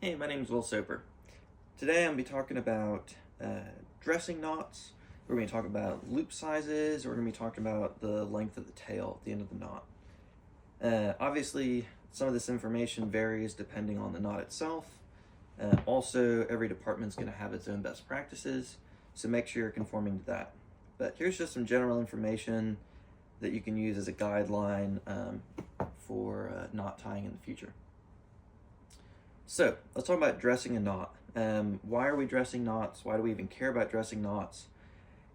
Hey, my name is Will Soper. Today I'm going to be talking about dressing knots. We're going to talk about loop sizes. We're going to be talking about the length of the tail at the end of the knot. Obviously, some of this information varies depending on the knot itself. Also, every department's going to have its own best practices, so make sure you're conforming to that. But here's just some general information that you can use as a guideline for knot tying in the future. So let's talk about dressing a knot. Why are we dressing knots? Why do we even care about dressing knots?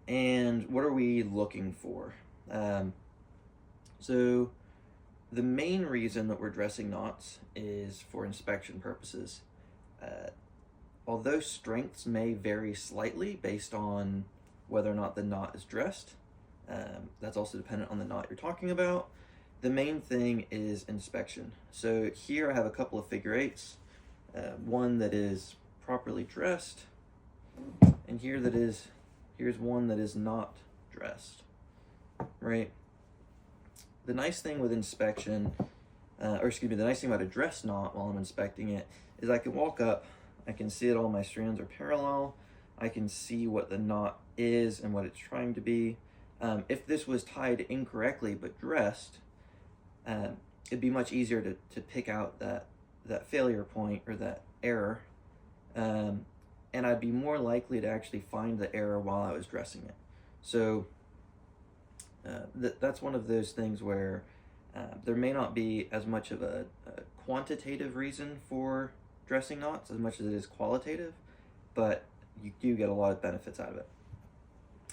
And what are we looking for? So the main reason that we're dressing knots is for inspection purposes. Although strengths may vary slightly based on whether or not the knot is dressed, that's also dependent on the knot you're talking about. The main thing is inspection. So here I have a couple of figure eights. One that is properly dressed, and here's one that is not dressed, right? The nice thing with inspection, the nice thing about a dress knot while I'm inspecting it is I can walk up, I can see that all my strands are parallel, I can see what the knot is and what it's trying to be. If this was tied incorrectly but dressed, it'd be much easier to pick out that failure point or that error, and I'd be more likely to actually find the error while I was dressing it. So that's one of those things where there may not be as much of a quantitative reason for dressing knots as much as it is qualitative, but you do get a lot of benefits out of it.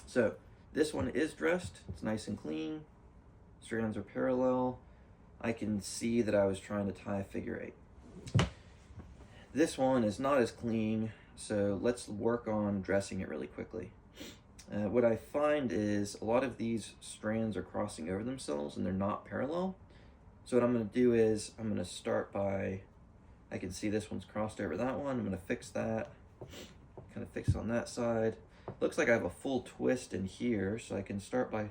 So this one is dressed, it's nice and clean, strands are parallel, I can see that I was trying to tie a figure eight. This one is not as clean, so let's work on dressing it really quickly. What I find is a lot of these strands are crossing over themselves and they're not parallel. So what I'm going to do is I'm going to start by, I can see this one's crossed over that one. I'm going to fix that, kind of fix it on that side. Looks like I have a full twist in here, so I can start by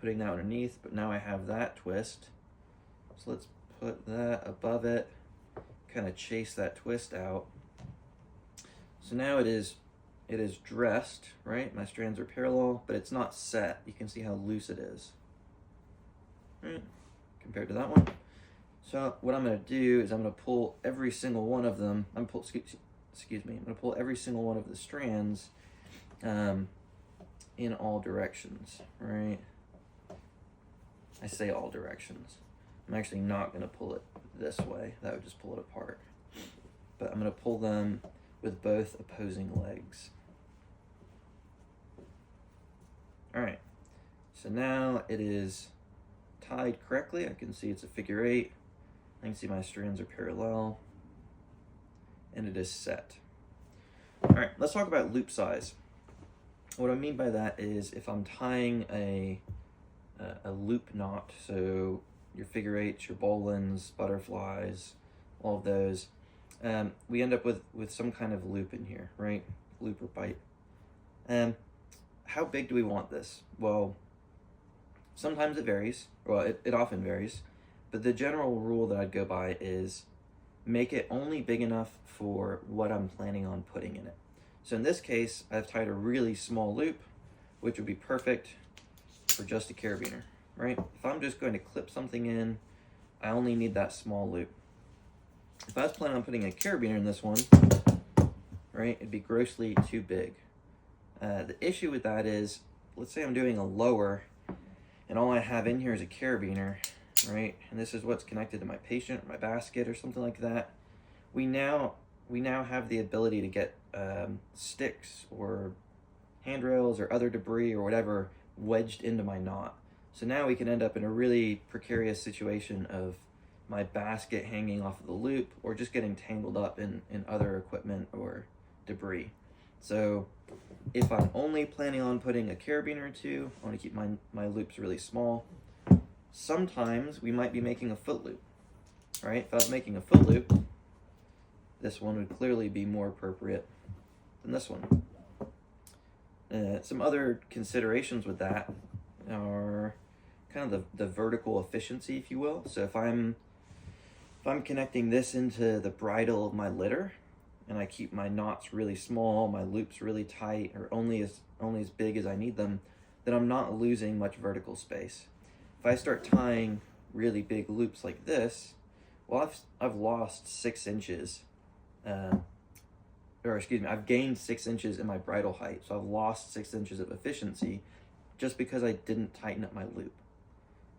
putting that underneath, but now I have that twist. So let's put that above it, kind of chase that twist out. So now it is dressed, right? My strands are parallel, but it's not set. You can see how loose it is, right? Compared to that one. So what I'm going to do is I'm going to pull every single one of them. I'm going to pull every single one of the strands in all directions, right? I say all directions. I'm actually not going to pull it this way. That would just pull it apart. But I'm going to pull them with both opposing legs. All right. So now it is tied correctly. I can see it's a figure eight. I can see my strands are parallel. And it is set. All right, let's talk about loop size. What I mean by that is if I'm tying a loop knot, so your figure eights, your bowlines, butterflies, all of those, we end up with some kind of loop in here, right? Loop or bite. How big do we want this? Well, sometimes it varies. Well, it often varies. But the general rule that I'd go by is make it only big enough for what I'm planning on putting in it. So in this case, I've tied a really small loop, which would be perfect for just a carabiner, right? If I'm just going to clip something in, I only need that small loop. If I was planning on putting a carabiner in this one, right, it'd be grossly too big. The issue with that is, let's say I'm doing a lower, and all I have in here is a carabiner, right? And this is what's connected to my patient, or my basket, or something like that. We now have the ability to get sticks or handrails or other debris or whatever wedged into my knot. So now we can end up in a really precarious situation of my basket hanging off of the loop or just getting tangled up in other equipment or debris. So if I'm only planning on putting a carabiner or two, I want to keep my loops really small. Sometimes we might be making a foot loop, right? If I was making a foot loop, this one would clearly be more appropriate than this one. Some other considerations with that are kind of the vertical efficiency, if you will. So if I'm connecting this into the bridle of my litter, and I keep my knots really small, my loops really tight, or only as big as I need them, then I'm not losing much vertical space. If I start tying really big loops like this, well, I've lost 6 inches, or excuse me, I've gained 6 inches in my bridle height, so I've lost 6 inches of efficiency just because I didn't tighten up my loop.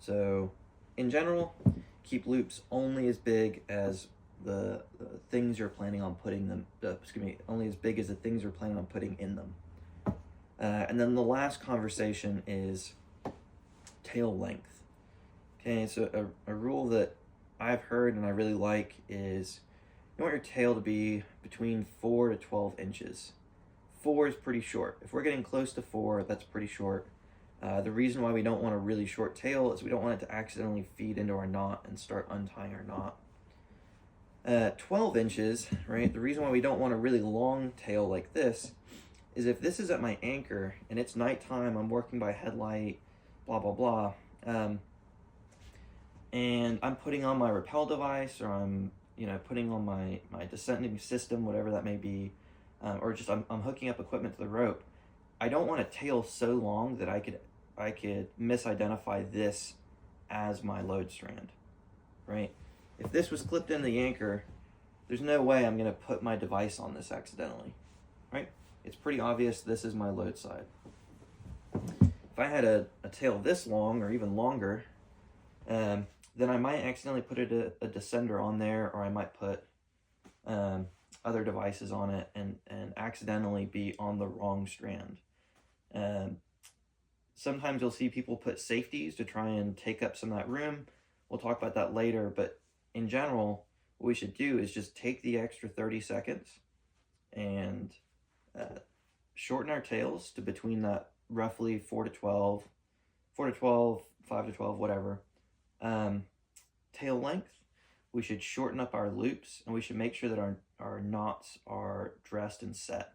So in general, keep loops only as big as the things you're planning on putting them, only as big as the things you're planning on putting in them. And then the last conversation is tail length. Okay, so a rule that I've heard and I really like is you want your tail to be between 4 to 12 inches. 4 is pretty short. If we're getting close to 4, that's pretty short. The reason why we don't want a really short tail is we don't want it to accidentally feed into our knot and start untying our knot. 12 inches, right? The reason why we don't want a really long tail like this is if this is at my anchor and it's nighttime, I'm working by headlight, blah, blah, blah, and I'm putting on my rappel device, or I'm putting on my descending system, whatever that may be, or just I'm hooking up equipment to the rope. I don't want a tail so long that I could misidentify this as my load strand, right? If this was clipped in the anchor, there's no way I'm going to put my device on this accidentally, right? It's pretty obvious this is my load side. If I had a tail this long or even longer, then I might accidentally put a descender on there, or I might put other devices on it and accidentally be on the wrong strand. Sometimes you'll see people put safeties to try and take up some of that room. We'll talk about that later, but in general, what we should do is just take the extra 30 seconds and shorten our tails to between that roughly 4 to 12, 5 to 12, whatever. Tail length, we should shorten up our loops, and we should make sure that our knots are dressed and set,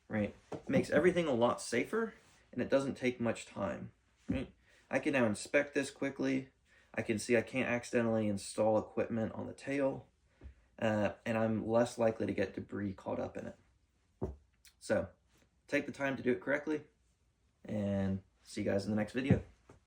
right? It makes everything a lot safer, and it doesn't take much time, right? I can now inspect this quickly. I can see I can't accidentally install equipment on the tail, and I'm less likely to get debris caught up in it. So take the time to do it correctly, and see you guys in the next video.